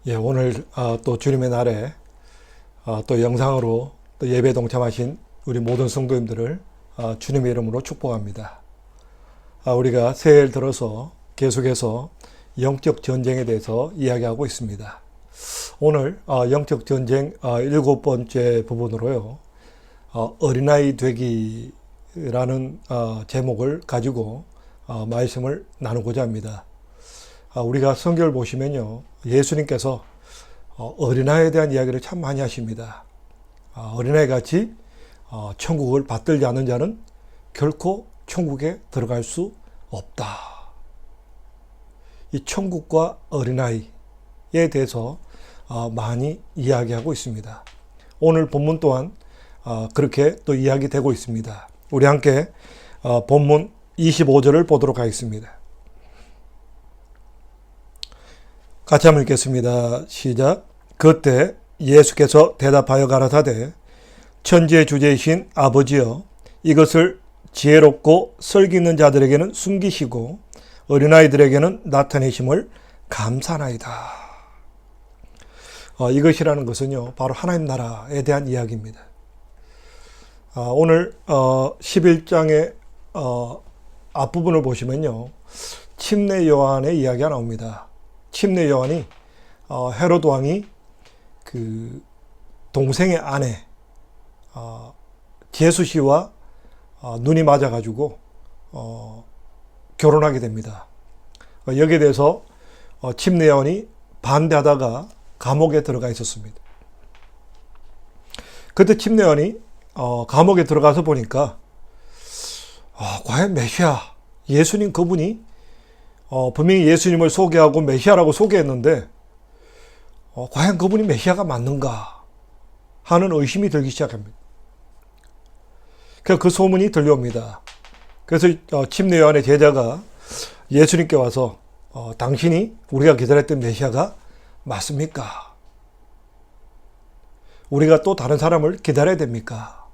예, 오늘 또 주님의 날에 또 영상으로 또 예배 동참하신 우리 모든 성도님들을 주님의 이름으로 축복합니다. 우리가 새해를 들어서 계속해서 영적 전쟁에 대해서 이야기하고 있습니다. 오늘 영적 전쟁 7번째 부분으로요. 어린아이 되기라는 제목을 가지고 말씀을 나누고자 합니다. 우리가 성경을 보시면요. 예수님께서 어린아이에 대한 이야기를 참 많이 하십니다. 어린아이 같이 천국을 받들지 않는 자는 결코 천국에 들어갈 수 없다. 이 천국과 어린아이에 대해서 많이 이야기하고 있습니다. 오늘 본문 또한 그렇게 또 이야기되고 있습니다. 우리 함께 본문 25절을 보도록 하겠습니다. 같이 한번 읽겠습니다. 시작. 그때 예수께서 대답하여 가라사대 천지의 주제이신 아버지여 이것을 지혜롭고 설기 있는 자들에게는 숨기시고 어린아이들에게는 나타내심을 감사하나이다. 이것이라는 것은요 바로 하나님 나라에 대한 이야기입니다. 오늘 11장의 앞부분을 보시면요 침례 요한의 이야기가 나옵니다. 침례 요한이 헤로드 왕이 그 동생의 아내 제수씨와 눈이 맞아가지고 결혼하게 됩니다. 여기에 대해서 침례 요한이 반대하다가 감옥에 들어가 있었습니다. 그때 침례 요한이 감옥에 들어가서 보니까 과연 메시아 예수님 그분이 분명히 예수님을 소개하고 메시아라고 소개했는데 과연 그분이 메시아가 맞는가 하는 의심이 들기 시작합니다. 그래서 그 소문이 들려옵니다. 그래서 침례 요한의 제자가 예수님께 와서 당신이 우리가 기다렸던 메시아가 맞습니까? 우리가 또 다른 사람을 기다려야 됩니까?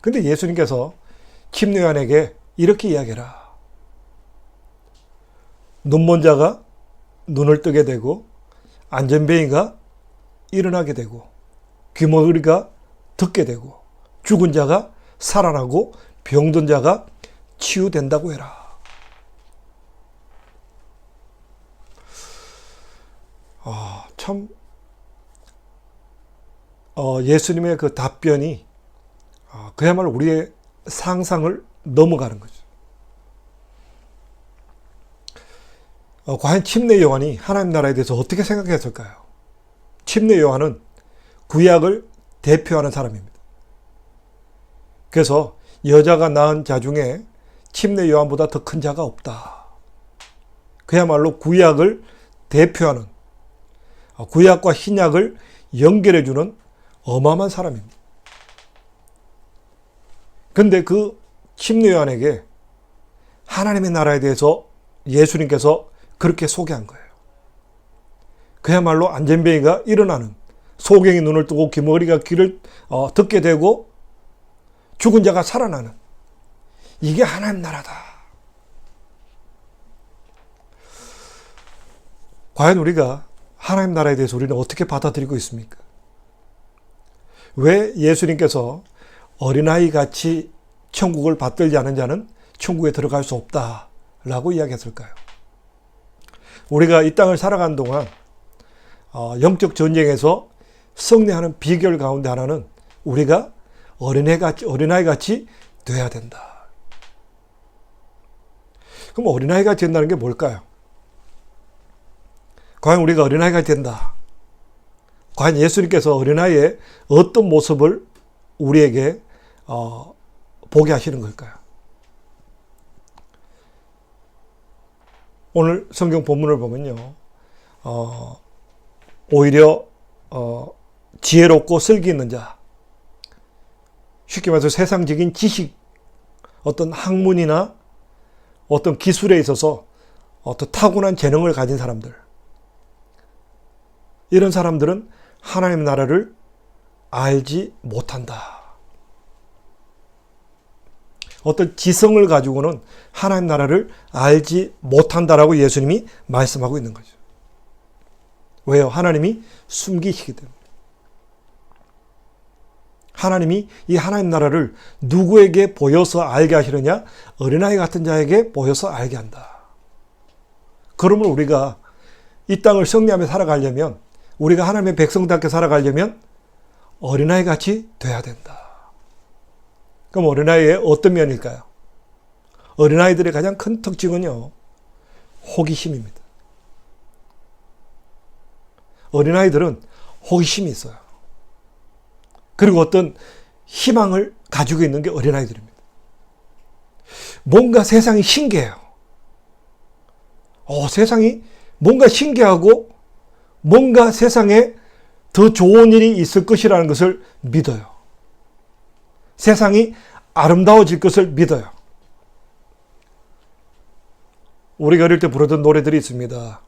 근데 예수님께서 침례 요한에게 이렇게 이야기해라. 눈먼 자가 눈을 뜨게 되고 안전뱅이가 일어나게 되고 귀머거리가 듣게 되고 죽은 자가 살아나고 병든 자가 치유된다고 해라. 참 예수님의 그 답변이 그야말로 우리의 상상을 넘어가는 거죠. 과연 침례 요한이 하나님 나라에 대해서 어떻게 생각했을까요? 침례 요한은 구약을 대표하는 사람입니다. 그래서 여자가 낳은 자 중에 침례 요한보다 더 큰 자가 없다. 그야말로 구약을 대표하는 구약과 신약을 연결해주는 어마어마한 사람입니다. 그런데 그 침례 요한에게 하나님의 나라에 대해서 예수님께서 그렇게 소개한 거예요. 그야말로 안전뱅이가 일어나는, 소경이 눈을 뜨고 귀머거리가 귀를 듣게 되고 죽은 자가 살아나는, 이게 하나님 나라다. 과연 우리가 하나님 나라에 대해서 우리는 어떻게 받아들이고 있습니까? 왜 예수님께서 어린아이 같이 천국을 받들지 않은 자는 천국에 들어갈 수 없다라고 이야기했을까요? 우리가 이 땅을 살아가는 동안 영적 전쟁에서 승리하는 비결 가운데 하나는 우리가 어린아이 같이 돼야 된다. 그럼 어린아이 같이 된다는 게 뭘까요? 과연 우리가 어린아이 같이 된다. 과연 예수님께서 어린아이의 어떤 모습을 우리에게 보게 하시는 걸까요? 오늘 성경 본문을 보면요. 오히려 지혜롭고 슬기 있는 자, 쉽게 말해서 세상적인 지식, 어떤 학문이나 어떤 기술에 있어서 어떤 타고난 재능을 가진 사람들, 이런 사람들은 하나님 나라를 알지 못한다. 어떤 지성을 가지고는 하나님 나라를 알지 못한다라고 예수님이 말씀하고 있는 거죠. 왜요? 하나님이 숨기시기 때문에. 하나님이 이 하나님 나라를 누구에게 보여서 알게 하시느냐? 어린아이 같은 자에게 보여서 알게 한다. 그러면 우리가 이 땅을 승리하며 살아가려면, 우리가 하나님의 백성답게 살아가려면 어린아이 같이 돼야 된다. 그럼 어린아이의 어떤 면일까요? 어린아이들의 가장 큰 특징은요, 호기심입니다. 어린아이들은 호기심이 있어요. 그리고 어떤 희망을 가지고 있는 게 어린아이들입니다. 뭔가 세상이 신기해요. 세상이 뭔가 신기하고 뭔가 세상에 더 좋은 일이 있을 것이라는 것을 믿어요. 세상이 아름다워질 것을 믿어요. 우리가 어릴 때 부르던 노래들이 있습니다.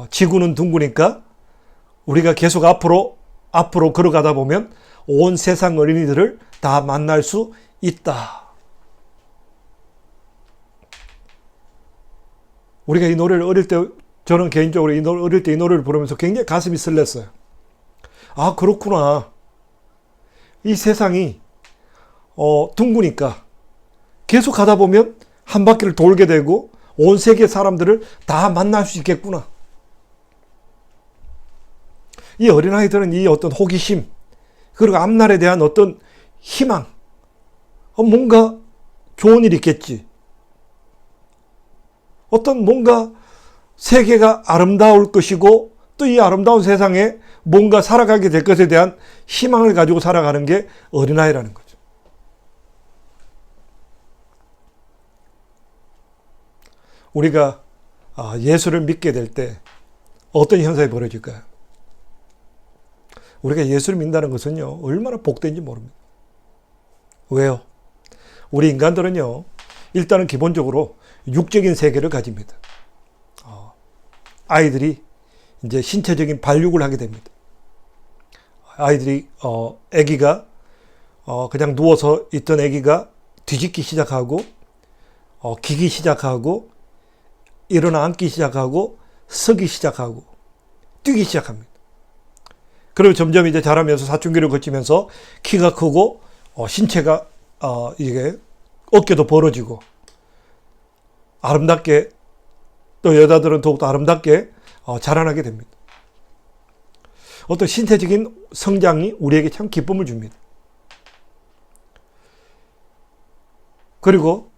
지구는 둥그니까 우리가 계속 앞으로 걸어가다 보면 온 세상 어린이들을 다 만날 수 있다. 우리가 이 노래를 어릴 때, 저는 개인적으로 어릴 때 이 노래를 부르면서 굉장히 가슴이 설렜어요. 아, 그렇구나. 이 세상이 둥그니까 계속 가다 보면 한 바퀴를 돌게 되고 온 세계 사람들을 다 만날 수 있겠구나. 이 어린아이들은 이 어떤 호기심, 그리고 앞날에 대한 어떤 희망, 뭔가 좋은 일이 있겠지. 어떤 뭔가 세계가 아름다울 것이고 또 이 아름다운 세상에 뭔가 살아가게 될 것에 대한 희망을 가지고 살아가는 게 어린아이라는 거죠. 우리가 예수를 믿게 될 때 어떤 현상이 벌어질까요? 우리가 예수를 믿는다는 것은요, 얼마나 복된지 모릅니다. 왜요? 우리 인간들은요, 일단은 기본적으로 육적인 세계를 가집니다. 아이들이 이제 신체적인 발육을 하게 됩니다. 아이들이, 아기가, 그냥 누워서 있던 아기가 뒤집기 시작하고, 기기 시작하고, 일어나 앉기 시작하고, 서기 시작하고, 뛰기 시작합니다. 그리고 점점 이제 자라면서 사춘기를 거치면서 키가 크고, 신체가, 이게 어깨도 벌어지고, 아름답게, 또 여자들은 더욱더 아름답게 자라나게 됩니다. 어떤 신체적인 성장이 우리에게 참 기쁨을 줍니다. 그리고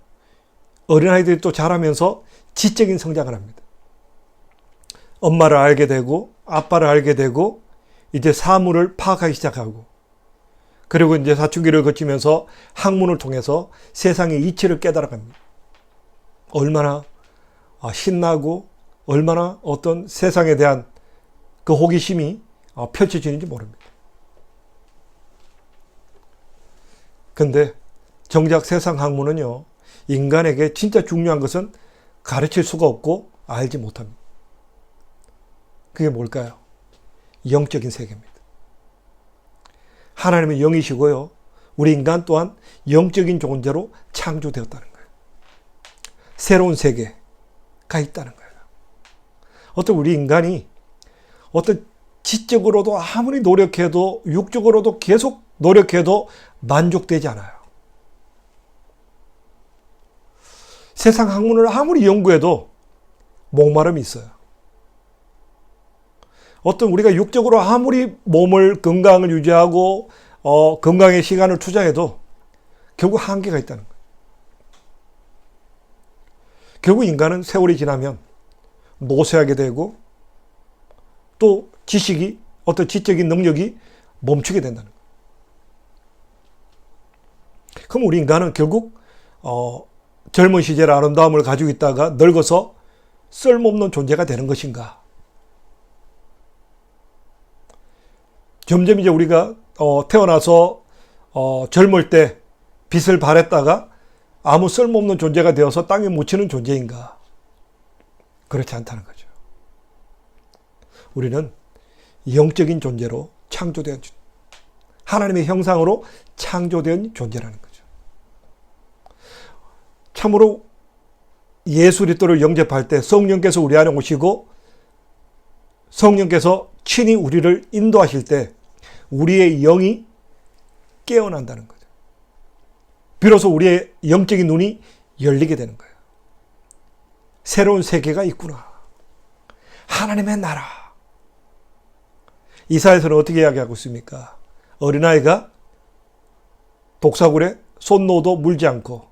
어린아이들이 또 자라면서 지적인 성장을 합니다. 엄마를 알게 되고, 아빠를 알게 되고, 이제 사물을 파악하기 시작하고, 그리고 이제 사춘기를 거치면서 학문을 통해서 세상의 이치를 깨달아갑니다. 얼마나 신나고 얼마나 어떤 세상에 대한 그 호기심이 펼쳐지는지 모릅니다. 근데 정작 세상 학문은요, 인간에게 진짜 중요한 것은 가르칠 수가 없고 알지 못합니다. 그게 뭘까요? 영적인 세계입니다. 하나님은 영이시고요, 우리 인간 또한 영적인 존재로 창조되었다는 거예요. 새로운 세계가 있다는 거예요. 어떤 우리 인간이 어떤 지적으로도 아무리 노력해도, 육적으로도 계속 노력해도 만족되지 않아요. 세상 학문을 아무리 연구해도 목마름이 있어요. 어떤 우리가 육적으로 아무리 몸을 건강을 유지하고 건강에 시간을 투자해도 결국 한계가 있다는 거예요. 결국 인간은 세월이 지나면 노쇠하게 되고 또 지식이, 어떤 지적인 능력이 멈추게 된다는 거예요. 그럼 우리 인간은 결국 젊은 시절의 아름다움을 가지고 있다가 늙어서 쓸모없는 존재가 되는 것인가? 점점 이제 우리가 태어나서 젊을 때 빛을 발했다가 아무 쓸모없는 존재가 되어서 땅에 묻히는 존재인가? 그렇지 않다는 거죠. 우리는 영적인 존재로 창조된, 하나님의 형상으로 창조된 존재라는 거죠. 참으로 예수 그리스도를 영접할 때 성령께서 우리 안에 오시고 성령께서 친히 우리를 인도하실 때 우리의 영이 깨어난다는 거죠. 비로소 우리의 영적인 눈이 열리게 되는 거예요. 새로운 세계가 있구나. 하나님의 나라. 이사야서는 어떻게 이야기하고 있습니까? 어린아이가 독사굴에 손 놓아도 물지 않고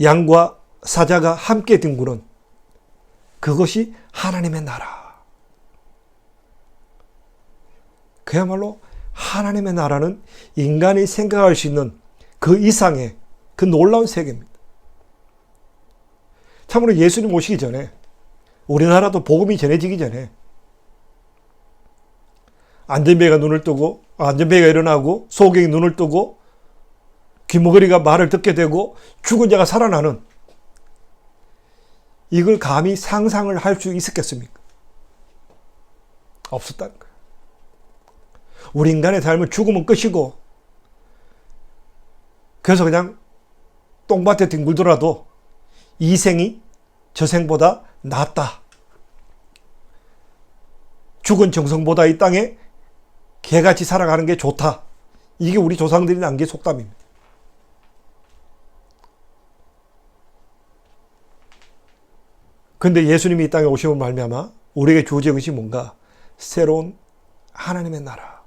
양과 사자가 함께 뒹구는 그것이 하나님의 나라. 그야말로 하나님의 나라는 인간이 생각할 수 있는 그 이상의 그 놀라운 세계입니다. 참으로 예수님 오시기 전에, 우리나라도 복음이 전해지기 전에 안전뱅이가 일어나고 소경이 눈을 뜨고 귀머거리가 말을 듣게 되고 죽은 자가 살아나는, 이걸 감히 상상을 할 수 있었겠습니까? 없었다는 거예요. 우리 인간의 삶은 죽으면 끝이고, 그래서 그냥 똥밭에 뒹굴더라도 이 생이 저 생보다 낫다. 죽은 정성보다 이 땅에 개같이 살아가는 게 좋다. 이게 우리 조상들이 남긴 속담입니다. 그런데 예수님이 이 땅에 오시면 말미암아 우리에게 주어진 것이 뭔가? 새로운 하나님의 나라.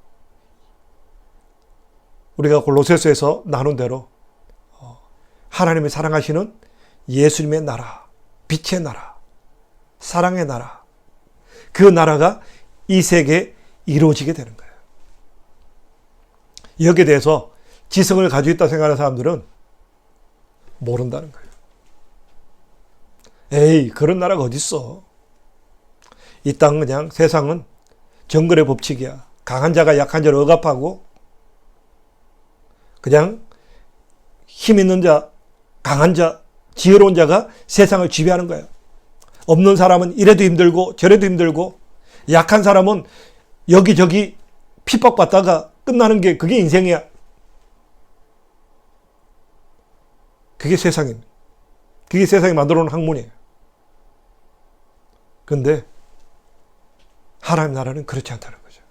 우리가 골로새서에서 나눈 대로 하나님이 사랑하시는 예수님의 나라, 빛의 나라, 사랑의 나라, 그 나라가 이 세계에 이루어지게 되는 거예요. 여기에 대해서 지성을 가지고 있다 생각하는 사람들은 모른다는 거예요. 에이, 그런 나라가 어딨어. 이 땅은 그냥, 세상은 정글의 법칙이야. 강한 자가 약한 자를 억압하고 그냥 힘 있는 자, 강한 자, 지혜로운 자가 세상을 지배하는 거예요. 없는 사람은 이래도 힘들고 저래도 힘들고, 약한 사람은 여기저기 핍박받다가 끝나는 게 그게 인생이야. 그게 세상입니다. 그게 세상이 만들어 놓은 학문이에요. 그런데 하나님 나라는 그렇지 않다는 거죠.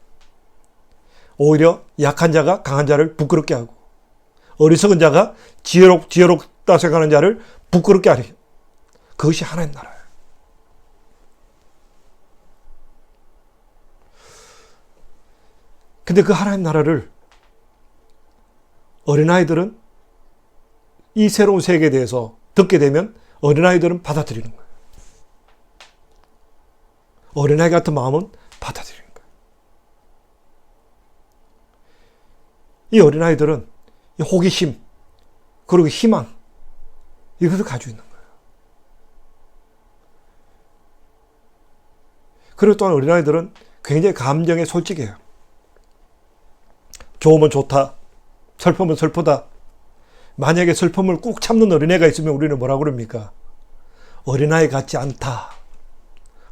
오히려 약한 자가 강한 자를 부끄럽게 하고, 어리석은 자가 지혜롭다 생각하는 자를 부끄럽게 하려. 그것이 하나님 나라예요. 근데 그 하나님 나라를 어린아이들은 이 새로운 세계에 대해서 듣게 되면 어린아이들은 받아들이는 거예요. 어린아이 같은 마음은 받아들이는 거예요. 이 어린아이들은 이 호기심, 그리고 희망, 이것을 가지고 있는 거예요. 그리고 또한 어린아이들은 굉장히 감정에 솔직해요. 좋으면 좋다, 슬프면 슬프다. 만약에 슬픔을 꾹 참는 어린애가 있으면 우리는 뭐라고 그럽니까? 어린아이 같지 않다.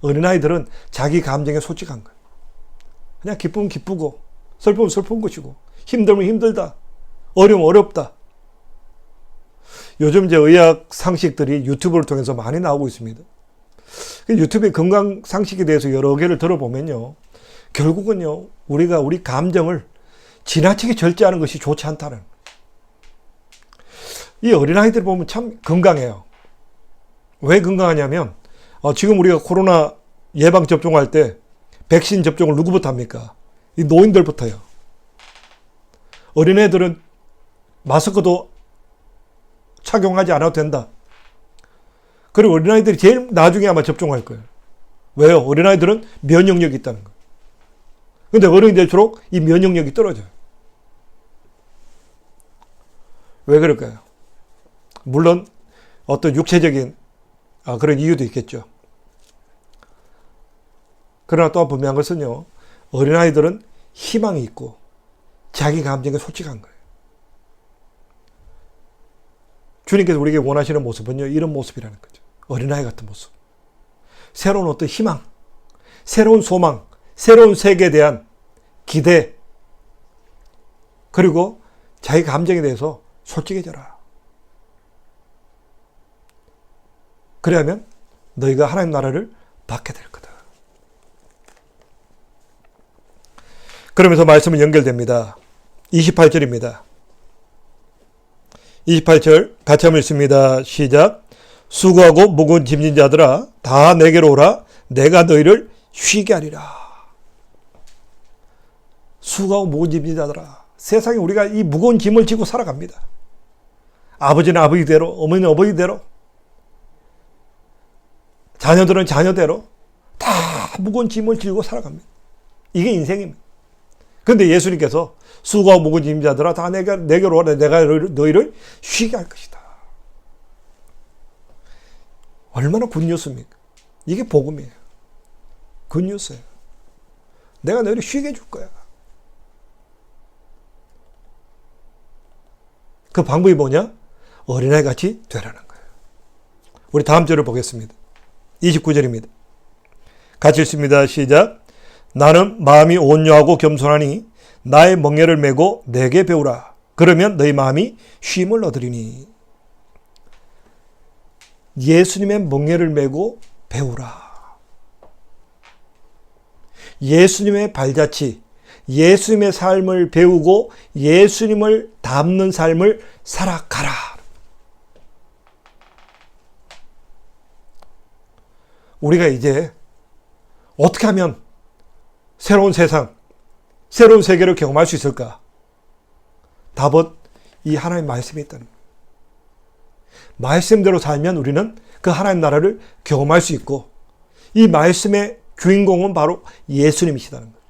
어린아이들은 자기 감정에 솔직한 거예요. 그냥 기쁘면 기쁘고 슬프면 슬픈 것이고, 힘들면 힘들다, 어려우면 어렵다. 요즘 이제 의학 상식들이 유튜브를 통해서 많이 나오고 있습니다. 유튜브의 건강 상식에 대해서 여러 개를 들어보면요, 결국은요, 우리가 우리 감정을 지나치게 절제하는 것이 좋지 않다는. 이 어린아이들 보면 참 건강해요. 왜 건강하냐면, 지금 우리가 코로나 예방 접종할 때 백신 접종을 누구부터 합니까? 이 노인들부터요. 어린애들은 마스크도 착용하지 않아도 된다. 그리고 어린아이들이 제일 나중에 아마 접종할 거예요. 왜요? 어린아이들은 면역력이 있다는 거예요. 근데 어른이 될수록 이 면역력이 떨어져요. 왜 그럴까요? 물론 어떤 육체적인 그런 이유도 있겠죠. 그러나 또한 분명한 것은요, 어린아이들은 희망이 있고 자기 감정에 솔직한 거예요. 주님께서 우리에게 원하시는 모습은요, 이런 모습이라는 거죠. 어린아이 같은 모습. 새로운 어떤 희망, 새로운 소망, 새로운 세계에 대한 기대, 그리고 자기 감정에 대해서 솔직해져라. 그래야면 너희가 하나님 나라를 받게 될 거다. 그러면서 말씀은 연결됩니다. 28절입니다. 28절 같이 한번 읽습니다. 시작. 수고하고 무거운 짐진 자들아 다 내게로 오라. 내가 너희를 쉬게 하리라. 수고하고 무거운 짐진 자들아. 세상에 우리가 이 무거운 짐을 지고 살아갑니다. 아버지는 아버지대로, 어머니는 어머니대로, 자녀들은 자녀대로 다 무거운 짐을 지고 살아갑니다. 이게 인생입니다. 그런데 예수님께서 수고하고 무거운 짐진 자들아 다 내게로 오라. 내가 너희를 쉬게 할 것이다. 얼마나 굿뉴스입니까? 이게 복음이에요. 굿뉴스예요. 내가 너희를 쉬게 해줄 거야. 그 방법이 뭐냐? 어린아이 같이 되라는 거예요. 우리 다음 절을 보겠습니다. 29절입니다. 같이 읽습니다. 시작. 나는 마음이 온유하고 겸손하니 나의 멍에를 메고 내게 배우라. 그러면 너희 마음이 쉼을 얻으리니. 예수님의 멍에를 메고 배우라. 예수님의 발자취, 예수님의 삶을 배우고 예수님을 닮는 삶을 살아가라. 우리가 이제 어떻게 하면 새로운 세상, 새로운 세계를 경험할 수 있을까? 답은 이 하나님의 말씀이 있다는 거예요. 말씀대로 살면 우리는 그 하나님 나라를 경험할 수 있고 이 말씀의 주인공은 바로 예수님이시다는 거예요.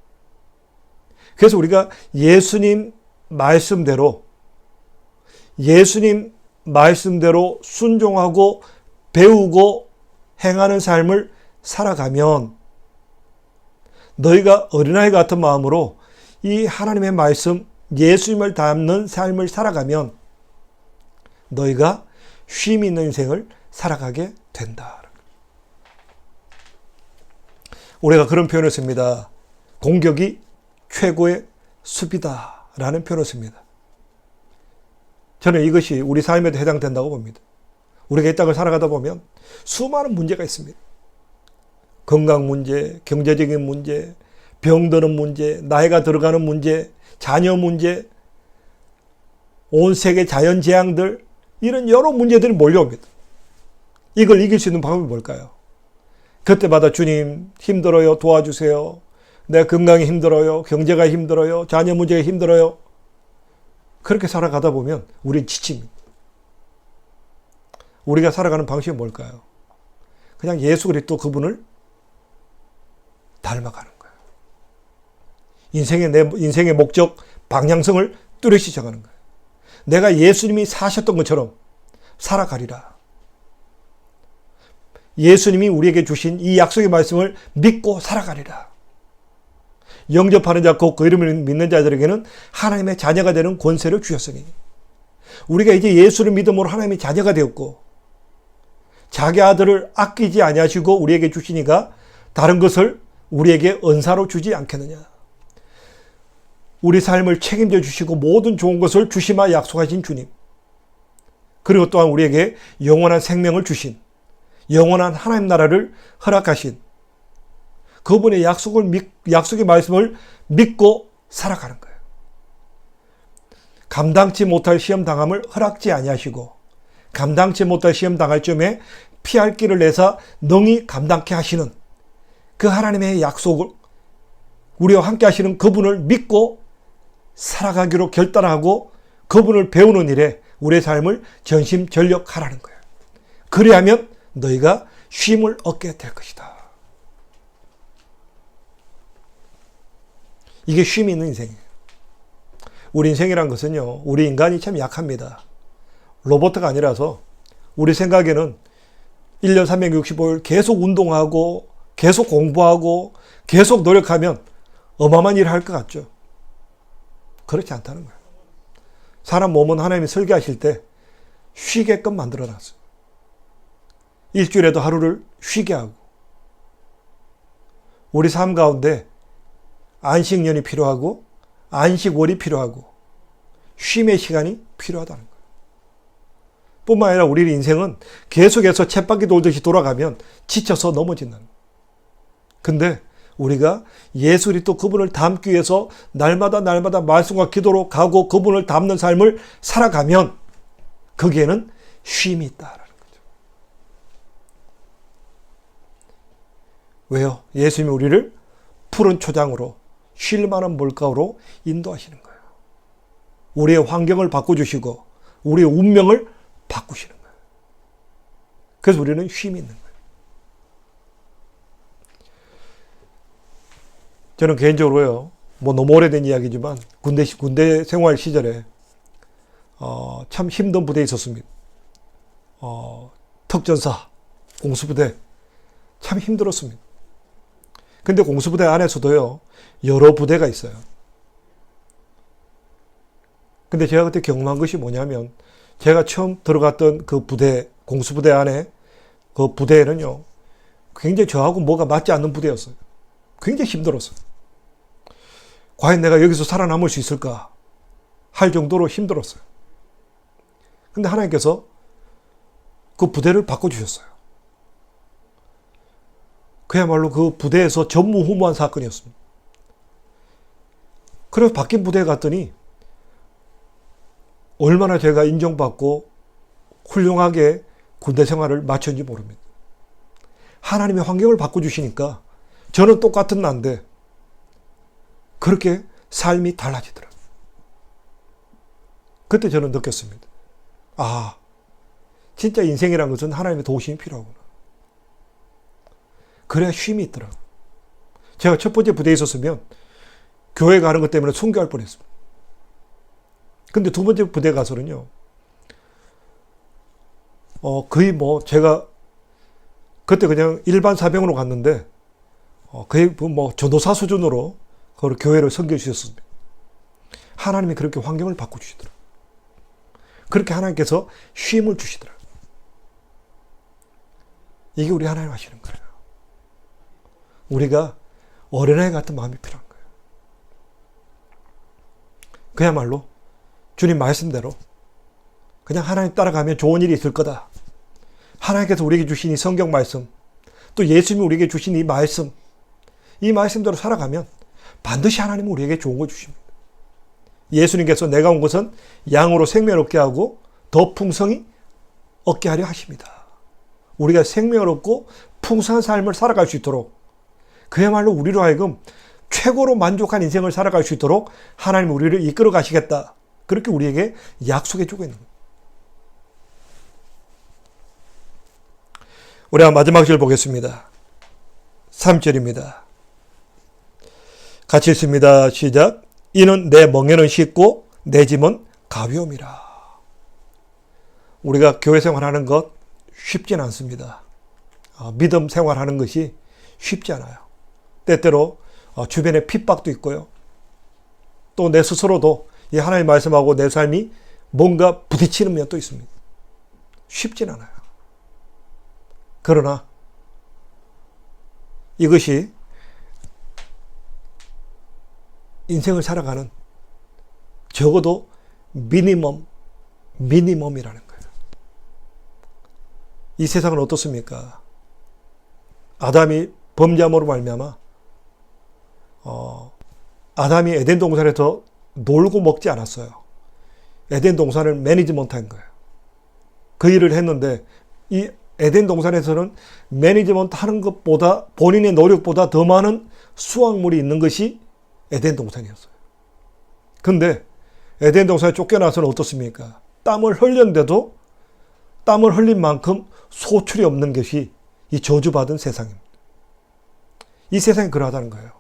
그래서 우리가 예수님 말씀대로 순종하고 배우고 행하는 삶을 살아가면 너희가 어린아이 같은 마음으로 이 하나님의 말씀, 예수님을 닮는 삶을 살아가면 너희가 쉼 있는 인생을 살아가게 된다. 우리가 그런 표현을 씁니다. 공격이 최고의 수비다 라는 표현을 씁니다. 저는 이것이 우리 삶에도 해당된다고 봅니다. 우리가 이 땅을 살아가다 보면 수많은 문제가 있습니다. 건강 문제, 경제적인 문제, 병드는 문제, 나이가 들어가는 문제, 자녀 문제, 온 세계 자연재앙들, 이런 여러 문제들이 몰려옵니다. 이걸 이길 수 있는 방법이 뭘까요? 그때마다 주님 힘들어요, 도와주세요. 내 건강이 힘들어요, 경제가 힘들어요, 자녀 문제가 힘들어요. 그렇게 살아가다 보면 우린 지칩니다. 우리가 살아가는 방식이 뭘까요? 그냥 예수 그리스도 그분을 닮아가는 거예요. 인생의 목적, 방향성을 뚜렷이 정하는 거예요. 내가 예수님이 사셨던 것처럼 살아가리라. 예수님이 우리에게 주신 이 약속의 말씀을 믿고 살아가리라. 영접하는 자, 곧 그 이름을 믿는 자들에게는 하나님의 자녀가 되는 권세를 주셨으니 우리가 이제 예수를 믿음으로 하나님의 자녀가 되었고 자기 아들을 아끼지 아니하시고 우리에게 주시니까 다른 것을 우리에게 은사로 주지 않겠느냐. 우리 삶을 책임져 주시고 모든 좋은 것을 주시마 약속하신 주님. 그리고 또한 우리에게 영원한 생명을 주신, 영원한 하나님 나라를 허락하신 그분의 약속의 말씀을 믿고 살아가는 거예요. 감당치 못할 시험 당함을 허락지 아니하시고 감당치 못할 시험 당할 점에 피할 길을 내사 능히 감당케 하시는 그 하나님의 약속을 우리와 함께 하시는 그분을 믿고 살아가기로 결단하고 그분을 배우는 일에 우리의 삶을 전심전력하라는 거예요. 그리하면 너희가 쉼을 얻게 될 것이다. 이게 쉼이 있는 인생이에요. 우리 인생이란 것은요, 우리 인간이 참 약합니다. 로봇가 아니라서 우리 생각에는 1년 365일 계속 운동하고 계속 공부하고 계속 노력하면 어마어마한 일을 할 것 같죠. 그렇지 않다는 거예요. 사람 몸은 하나님이 설계하실 때 쉬게끔 만들어놨어요. 일주일에도 하루를 쉬게 하고 우리 삶 가운데 안식년이 필요하고 안식월이 필요하고 쉼의 시간이 필요하다는 거예요. 뿐만 아니라 우리 인생은 계속해서 쳇바퀴 돌듯이 돌아가면 지쳐서 넘어진다는 거예요. 근데 우리가 예수 그리스도 그분을 닮기 위해서 날마다 말씀과 기도로 가고 그분을 닮는 삶을 살아가면 거기에는 쉼이 있다라는 거죠. 왜요? 예수님이 우리를 푸른 초장으로 쉴 만한 물가로 인도하시는 거예요. 우리의 환경을 바꿔주시고 우리의 운명을 바꾸시는 거예요. 그래서 우리는 쉼이 있는 거예요. 저는 개인적으로요, 뭐 너무 오래된 이야기지만 군대 생활 시절에 참 힘든 부대에 있었습니다. 특전사, 공수부대 참 힘들었습니다. 근데 공수부대 안에서도요, 여러 부대가 있어요. 근데 제가 그때 경험한 것이 뭐냐면, 제가 처음 들어갔던 그 부대, 공수부대 안에 그 부대에는요, 굉장히 저하고 뭐가 맞지 않는 부대였어요. 굉장히 힘들었어요. 과연 내가 여기서 살아남을 수 있을까 할 정도로 힘들었어요. 근데 하나님께서 그 부대를 바꿔주셨어요. 그야말로 그 부대에서 전무후무한 사건이었습니다. 그래서 바뀐 부대에 갔더니 얼마나 제가 인정받고 훌륭하게 군대 생활을 마쳤는지 모릅니다. 하나님의 환경을 바꿔주시니까 저는 똑같은 나인데 그렇게 삶이 달라지더라고요. 그때 저는 느꼈습니다. 아, 진짜 인생이란 것은 하나님의 도우심이 필요하구나. 그래야 쉼이 있더라고요. 제가 첫 번째 부대에 있었으면 교회 가는 것 때문에 순교할 뻔했습니다. 근데 두 번째 부대 가서는요, 거의 뭐 제가 그때 그냥 일반 사병으로 갔는데 거의 뭐 전도사 수준으로 그 교회를 섬겨 주셨습니다. 하나님이 그렇게 환경을 바꿔주시더라고요. 그렇게 하나님께서 쉼을 주시더라고요. 이게 우리 하나님 하시는 거예요. 우리가 어린아이 같은 마음이 필요한 거예요. 그야말로 주님 말씀대로 그냥 하나님 따라가면 좋은 일이 있을 거다. 하나님께서 우리에게 주신 이 성경 말씀, 또 예수님이 우리에게 주신 이 말씀, 이 말씀대로 살아가면 반드시 하나님은 우리에게 좋은 거 주십니다. 예수님께서 내가 온 것은 양으로 생명을 얻게 하고 더 풍성히 얻게 하려 하십니다. 우리가 생명을 얻고 풍성한 삶을 살아갈 수 있도록, 그야말로 우리로 하여금 최고로 만족한 인생을 살아갈 수 있도록 하나님 우리를 이끌어 가시겠다. 그렇게 우리에게 약속해 주고 있는 거예요. 우리가 마지막 절 보겠습니다. 3절입니다. 같이 읽습니다. 시작. 이는 내 멍에는 쉽고 내 짐은 가벼움이라. 우리가 교회 생활하는 것 쉽진 않습니다. 믿음 생활하는 것이 쉽지 않아요. 때때로 주변에 핍박도 있고요. 또 내 스스로도 이 하나님 말씀하고 내 삶이 뭔가 부딪히는 면도 있습니다. 쉽진 않아요. 그러나 이것이 인생을 살아가는 적어도 미니멈이라는 거예요. 이 세상은 어떻습니까? 아담이 범죄함으로 말미암아 아담이 에덴 동산에서 놀고 먹지 않았어요. 에덴 동산을 매니지먼트한 거예요. 그 일을 했는데 이 에덴 동산에서는 매니지먼트 하는 것보다 본인의 노력보다 더 많은 수확물이 있는 것이 에덴 동산이었어요. 근데 에덴 동산에 쫓겨나서는 어떻습니까? 땀을 흘렸는데도 땀을 흘린 만큼 소출이 없는 것이 이 저주받은 세상입니다. 이 세상이 그러하다는 거예요.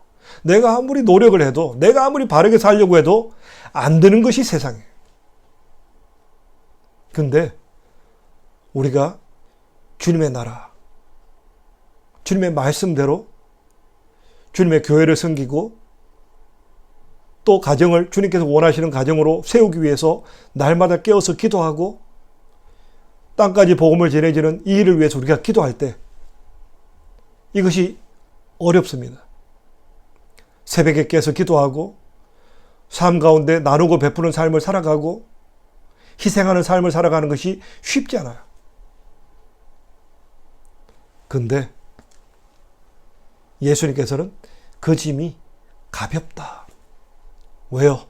내가 아무리 노력을 해도, 내가 아무리 바르게 살려고 해도 안 되는 것이 세상이에요. 근데 우리가 주님의 나라, 주님의 말씀대로 주님의 교회를 섬기고 또 가정을 주님께서 원하시는 가정으로 세우기 위해서 날마다 깨어서 기도하고 땅까지 복음을 전해지는 이 일을 위해서 우리가 기도할 때 이것이 어렵습니다. 새벽에 깨서 기도하고 삶 가운데 나누고 베푸는 삶을 살아가고 희생하는 삶을 살아가는 것이 쉽지 않아요. 근데 예수님께서는 그 짐이 가볍다. 왜요?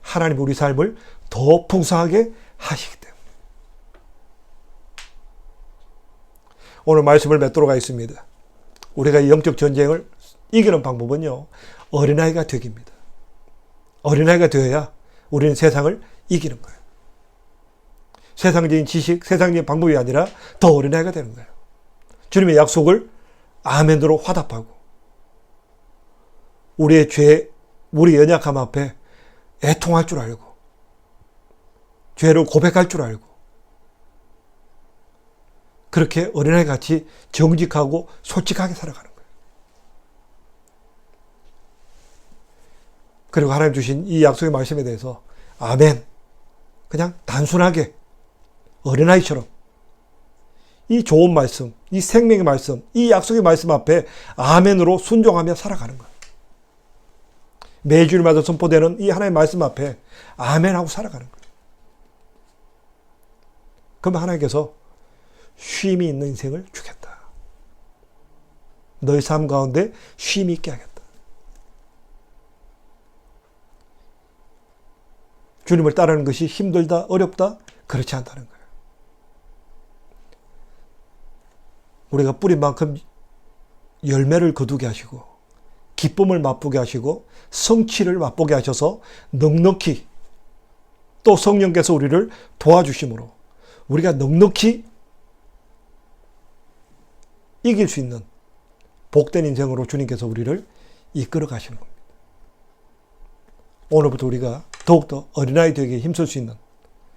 하나님 우리 삶을 더 풍성하게 하시기 때문에. 오늘 말씀을 맺도록 하겠습니다. 우리가 영적 전쟁을 이기는 방법은요, 어린아이가 되기입니다. 어린아이가 되어야 우리는 세상을 이기는 거예요. 세상적인 지식, 세상적인 방법이 아니라 더 어린아이가 되는 거예요. 주님의 약속을 아멘으로 화답하고, 우리의 죄, 우리 연약함 앞에 애통할 줄 알고, 죄를 고백할 줄 알고, 그렇게 어린아이 같이 정직하고 솔직하게 살아가는 거예요. 그리고 하나님 주신 이 약속의 말씀에 대해서 아멘, 그냥 단순하게 어린아이처럼 이 좋은 말씀, 이 생명의 말씀, 이 약속의 말씀 앞에 아멘으로 순종하며 살아가는 거예요. 매주일마다 선포되는 이 하나님의 말씀 앞에 아멘하고 살아가는 거예요. 그러면 하나님께서 쉼이 있는 인생을 주겠다. 너의 삶 가운데 쉼이 있게 하겠다. 주님을 따르는 것이 힘들다, 어렵다? 그렇지 않다는 거예요. 우리가 뿌린 만큼 열매를 거두게 하시고, 기쁨을 맛보게 하시고, 성취를 맛보게 하셔서 넉넉히 또 성령께서 우리를 도와주심으로 우리가 넉넉히 이길 수 있는 복된 인생으로 주님께서 우리를 이끌어 가시는 겁니다. 오늘부터 우리가 더욱더 어린아이 되기에 힘쓸 수 있는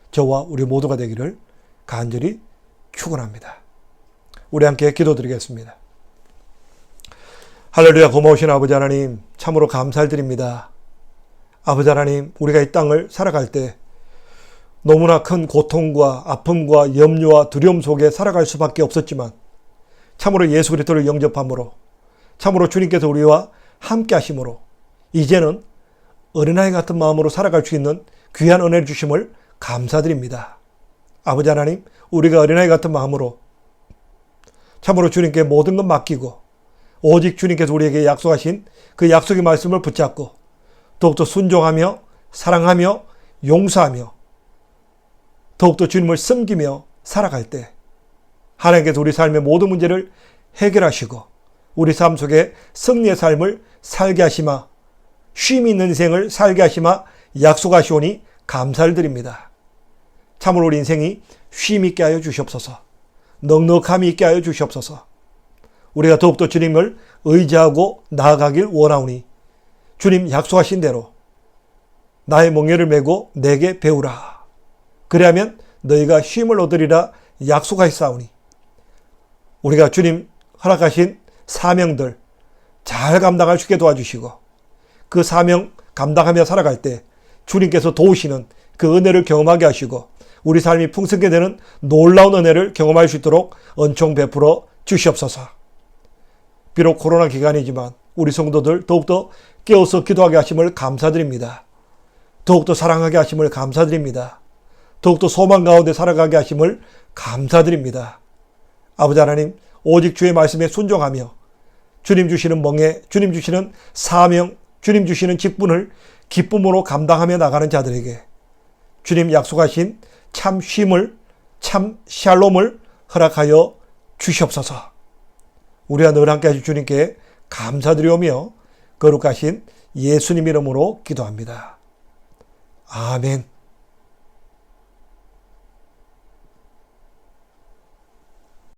저와 우리 모두가 되기를 간절히 축원합니다. 우리 함께 기도드리겠습니다. 할렐루야. 고마우신 아버지 하나님, 참으로 감사드립니다. 아버지 하나님, 우리가 이 땅을 살아갈 때 너무나 큰 고통과 아픔과 염려와 두려움 속에 살아갈 수밖에 없었지만, 참으로 예수 그리스도를 영접함으로, 참으로 주님께서 우리와 함께 하심으로 이제는 어린아이 같은 마음으로 살아갈 수 있는 귀한 은혜를 주심을 감사드립니다. 아버지 하나님, 우리가 어린아이 같은 마음으로 참으로 주님께 모든 것 맡기고, 오직 주님께서 우리에게 약속하신 그 약속의 말씀을 붙잡고 더욱더 순종하며 사랑하며 용서하며 더욱더 주님을 섬기며 살아갈 때 하나님께서 우리 삶의 모든 문제를 해결하시고 우리 삶 속에 승리의 삶을 살게 하시마, 쉼이 있는 인생을 살게 하시마 약속하시오니 감사를 드립니다. 참으로 우리 인생이 쉼 있게 하여 주시옵소서. 넉넉함이 있게 하여 주시옵소서. 우리가 더욱더 주님을 의지하고 나아가길 원하오니 주님 약속하신 대로 나의 멍에를 메고 내게 배우라. 그리하면 너희가 쉼을 얻으리라 약속하시사오니 우리가 주님 허락하신 사명들 잘 감당할 수 있게 도와주시고 그 사명 감당하며 살아갈 때 주님께서 도우시는 그 은혜를 경험하게 하시고 우리 삶이 풍성하게 되는 놀라운 은혜를 경험할 수 있도록 은총 베풀어 주시옵소서. 비록 코로나 기간이지만 우리 성도들 더욱더 깨어서 기도하게 하심을 감사드립니다. 더욱더 사랑하게 하심을 감사드립니다. 더욱더 소망 가운데 살아가게 하심을 감사드립니다. 아버지 하나님, 오직 주의 말씀에 순종하며 주님 주시는 멍에, 주님 주시는 사명, 주님 주시는 직분을 기쁨으로 감당하며 나가는 자들에게 주님 약속하신 참 쉼을, 참 샬롬을 허락하여 주시옵소서. 우리와 늘 함께 하실 주님께 감사드리오며 거룩하신 예수님 이름으로 기도합니다. 아멘.